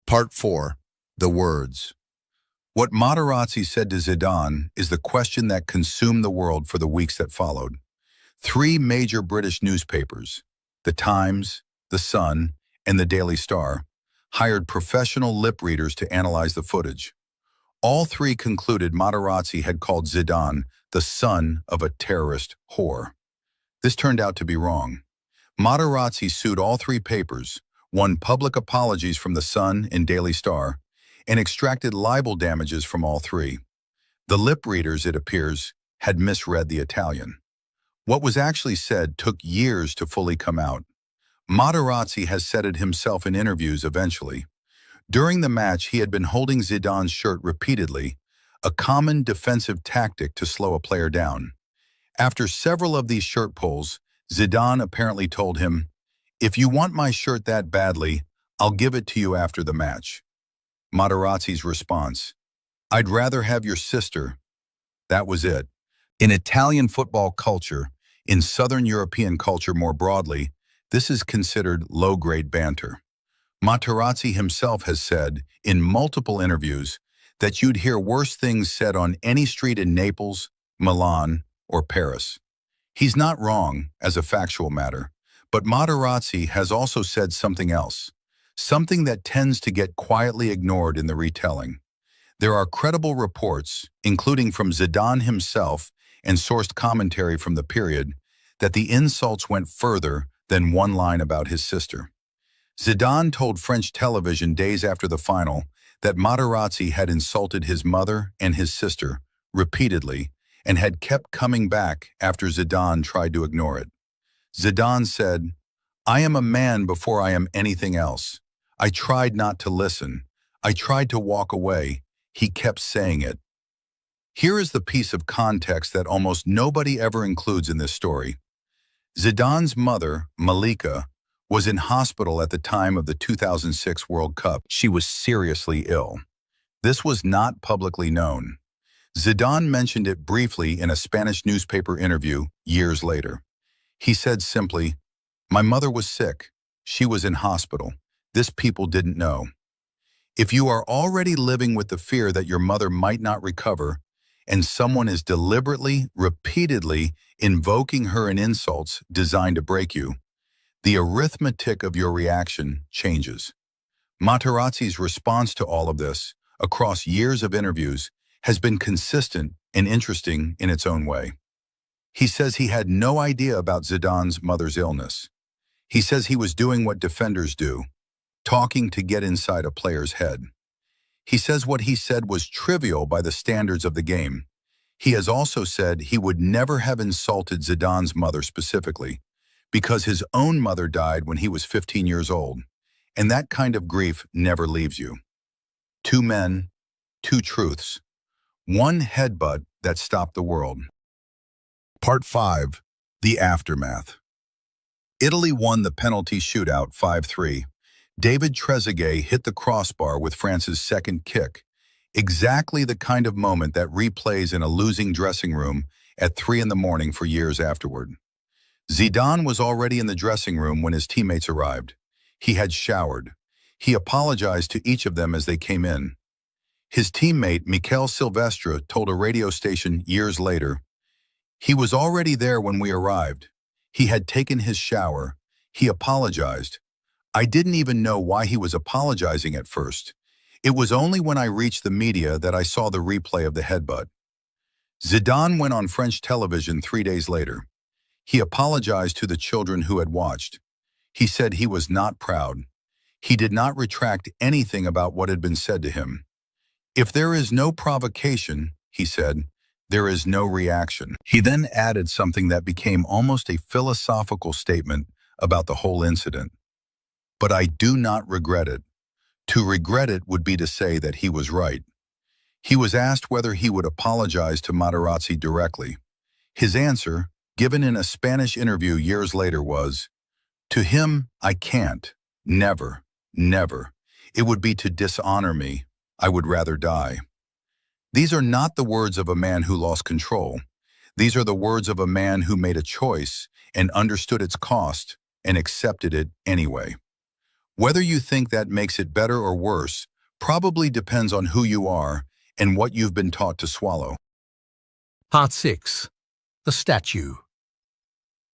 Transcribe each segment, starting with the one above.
Part 4. The Words. What Materazzi said to Zidane is the question that consumed the world for the weeks that followed. Three major British newspapers, The Times, The Sun, and The Daily Star, hired professional lip readers to analyze the footage. All three concluded Materazzi had called Zidane the son of a terrorist whore. This turned out to be wrong. Materazzi sued all three papers, won public apologies from The Sun and Daily Star, and extracted libel damages from all three. The lip readers, it appears, had misread the Italian. What was actually said took years to fully come out. Materazzi has said it himself in interviews eventually. During the match, he had been holding Zidane's shirt repeatedly, a common defensive tactic to slow a player down. After several of these shirt pulls, Zidane apparently told him, "If you want my shirt that badly, I'll give it to you after the match." Materazzi's response, "I'd rather have your sister." That was it. In Italian football culture, in Southern European culture more broadly, this is considered low-grade banter. Materazzi himself has said, in multiple interviews, that you'd hear worse things said on any street in Naples, Milan, or Paris. He's not wrong, as a factual matter, but Materazzi has also said something else, something that tends to get quietly ignored in the retelling. There are credible reports, including from Zidane himself and sourced commentary from the period, that the insults went further than one line about his sister. Zidane told French television days after the final that Materazzi had insulted his mother and his sister repeatedly and had kept coming back after Zidane tried to ignore it. Zidane said, "I am a man before I am anything else. I tried not to listen. I tried to walk away. He kept saying it." Here is the piece of context that almost nobody ever includes in this story. Zidane's mother, Malika, was in hospital at the time of the 2006 World Cup. She was seriously ill. This was not publicly known. Zidane mentioned it briefly in a Spanish newspaper interview years later. He said simply, "My mother was sick. She was in hospital. This people didn't know." If you are already living with the fear that your mother might not recover, and someone is deliberately, repeatedly invoking her in insults designed to break you, the arithmetic of your reaction changes. Materazzi's response to all of this, across years of interviews, has been consistent and interesting in its own way. He says he had no idea about Zidane's mother's illness. He says he was doing what defenders do, talking to get inside a player's head. He says what he said was trivial by the standards of the game. He has also said he would never have insulted Zidane's mother specifically, because his own mother died when he was 15 years old, and that kind of grief never leaves you. Two men, two truths. One headbutt that stopped the world. Part 5. The Aftermath. Italy won the penalty shootout 5-3. David Trezeguet hit the crossbar with France's second kick, exactly the kind of moment that replays in a losing dressing room at 3 in the morning for years afterward. Zidane was already in the dressing room when his teammates arrived. He had showered. He apologized to each of them as they came in. His teammate, Mikel Silvestre, told a radio station years later, "He was already there when we arrived. He had taken his shower. He apologized. I didn't even know why he was apologizing at first. It was only when I reached the media that I saw the replay of the headbutt." Zidane went on French television 3 days later. He apologized to the children who had watched. He said he was not proud. He did not retract anything about what had been said to him. "If there is no provocation," he said, "there is no reaction." He then added something that became almost a philosophical statement about the whole incident. "But I do not regret it. To regret it would be to say that he was right." He was asked whether he would apologize to Materazzi directly. His answer, given in a Spanish interview years later, was, "To him, I can't. Never, never. It would be to dishonor me. I would rather die." These are not the words of a man who lost control. These are the words of a man who made a choice and understood its cost and accepted it anyway. Whether you think that makes it better or worse probably depends on who you are and what you've been taught to swallow. Part 6. The Statue.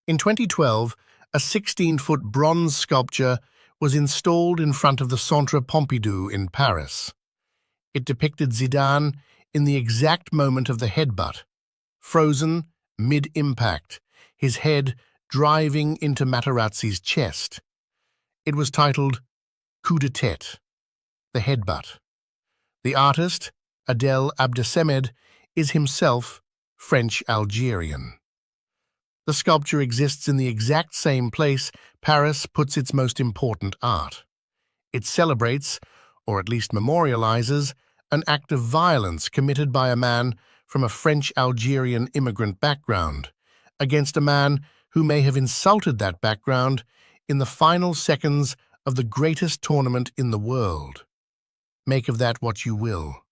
In 2012, a 16-foot bronze sculpture was installed in front of the Centre Pompidou in Paris. It depicted Zidane in the exact moment of the headbutt, frozen, mid-impact, his head driving into Materazzi's chest. It was titled Coup de tête, the headbutt. The artist, Adel Abdesemed, is himself French-Algerian. The sculpture exists in the exact same place Paris puts its most important art. It celebrates, or at least memorializes, an act of violence committed by a man from a French-Algerian immigrant background against a man who may have insulted that background in the final seconds of the greatest tournament in the world. Make of that what you will.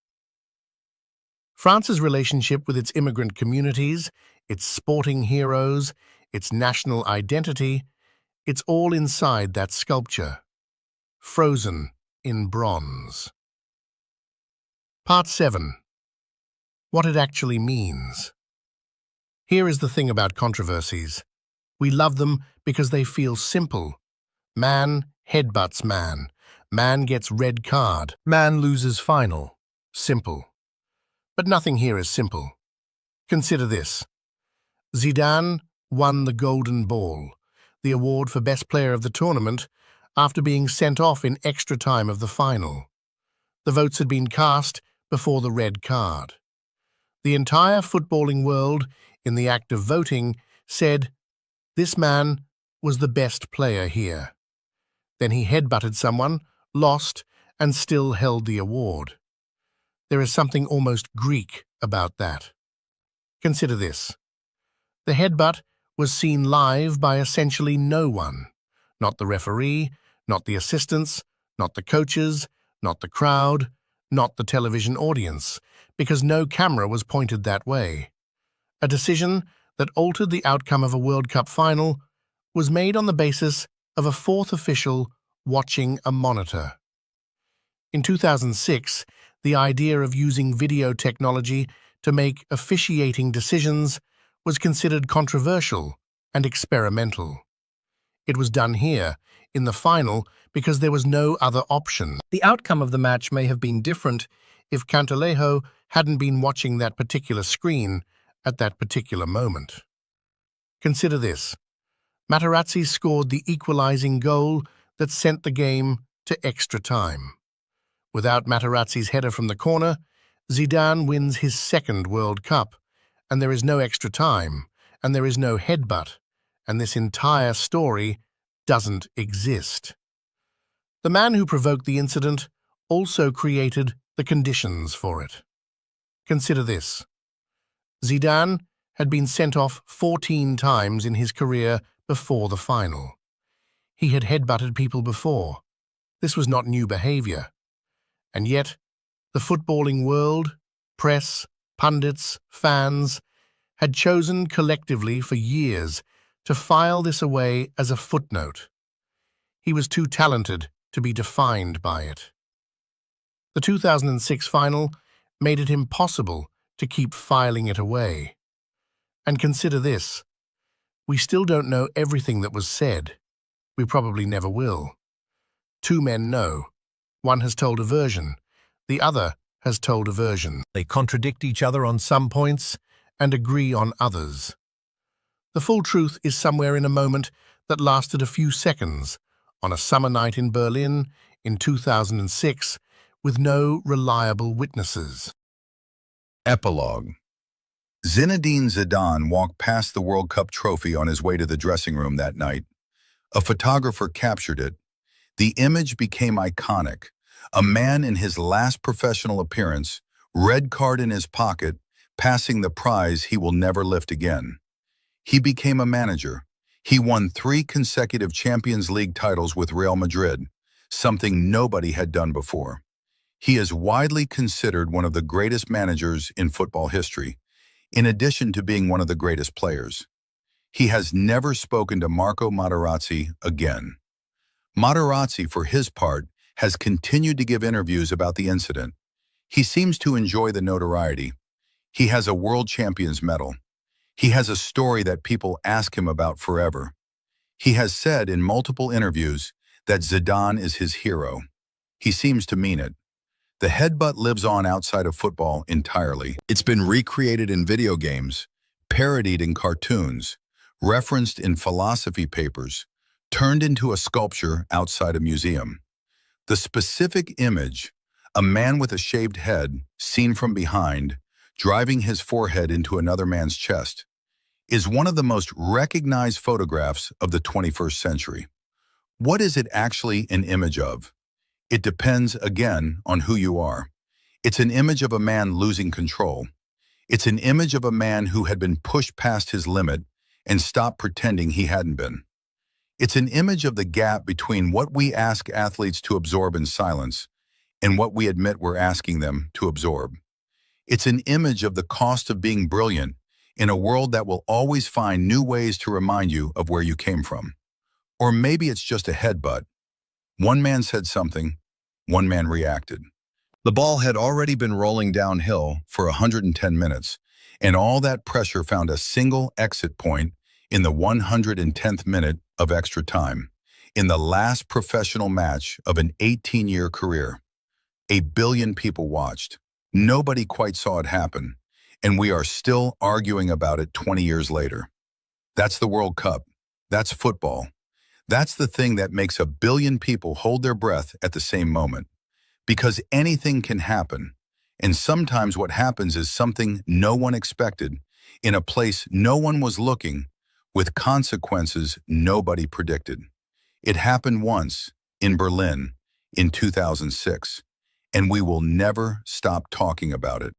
France's relationship with its immigrant communities, its sporting heroes, its national identity, it's all inside that sculpture, frozen in bronze. Part 7. What it actually means. Here is the thing about controversies. We love them because they feel simple. Man headbutts man. Man gets red card. Man loses final. Simple. But nothing here is simple. Consider this. Zidane won the Golden Ball, the award for best player of the tournament, after being sent off in extra time of the final. The votes had been cast before the red card. The entire footballing world, in the act of voting, said, "This man was the best player here." Then he headbutted someone, lost, and still held the award. There is something almost Greek about that. Consider this. The headbutt was seen live by essentially no one. Not the referee, not the assistants, not the coaches, not the crowd, not the television audience, because no camera was pointed that way. A decision that altered the outcome of a World Cup final was made on the basis of a fourth official watching a monitor. In 2006, the idea of using video technology to make officiating decisions was considered controversial and experimental. It was done here, in the final, because there was no other option. The outcome of the match may have been different if Cantalejo hadn't been watching that particular screen at that particular moment. Consider this. Materazzi scored the equalizing goal that sent the game to extra time. Without Materazzi's header from the corner, Zidane wins his second World Cup, and there is no extra time, and there is no headbutt, and this entire story doesn't exist. The man who provoked the incident also created the conditions for it. Consider this. Zidane had been sent off 14 times in his career before the final. He had headbutted people before. This was not new behavior. And yet, the footballing world, press, pundits, fans, had chosen collectively for years to file this away as a footnote. He was too talented to be defined by it. The 2006 final made it impossible to keep filing it away. And consider this. We still don't know everything that was said. We probably never will. Two men know. One has told a version. The other has told a version. They contradict each other on some points and agree on others. The full truth is somewhere in a moment that lasted a few seconds on a summer night in Berlin in 2006 with no reliable witnesses. Epilogue. Zinedine Zidane walked past the World Cup trophy on his way to the dressing room that night. A photographer captured it. The image became iconic. A man in his last professional appearance, red card in his pocket, passing the prize he will never lift again. He became a manager. He won 3 consecutive Champions League titles with Real Madrid, something nobody had done before. He is widely considered one of the greatest managers in football history, in addition to being one of the greatest players. He has never spoken to Marco Materazzi again. Materazzi, for his part, has continued to give interviews about the incident. He seems to enjoy the notoriety. He has a world champion's medal. He has a story that people ask him about forever. He has said in multiple interviews that Zidane is his hero. He seems to mean it. The headbutt lives on outside of football entirely. It's been recreated in video games, parodied in cartoons, referenced in philosophy papers, turned into a sculpture outside a museum. The specific image, a man with a shaved head, seen from behind, driving his forehead into another man's chest, is one of the most recognized photographs of the 21st century. What is it actually an image of? It depends, again, on who you are. It's an image of a man losing control. It's an image of a man who had been pushed past his limit and stopped pretending he hadn't been. It's an image of the gap between what we ask athletes to absorb in silence and what we admit we're asking them to absorb. It's an image of the cost of being brilliant in a world that will always find new ways to remind you of where you came from. Or maybe it's just a headbutt. One man said something, one man reacted. The ball had already been rolling downhill for 110 minutes, and all that pressure found a single exit point in the 110th minute of extra time, in the last professional match of an 18-year career. 1 billion people watched. Nobody quite saw it happen, and we are still arguing about it 20 years later. That's the World Cup. That's football. That's the thing that makes 1 billion people hold their breath at the same moment. Because anything can happen, and sometimes what happens is something no one expected, in a place no one was looking, with consequences nobody predicted. It happened once, in Berlin, in 2006, and we will never stop talking about it.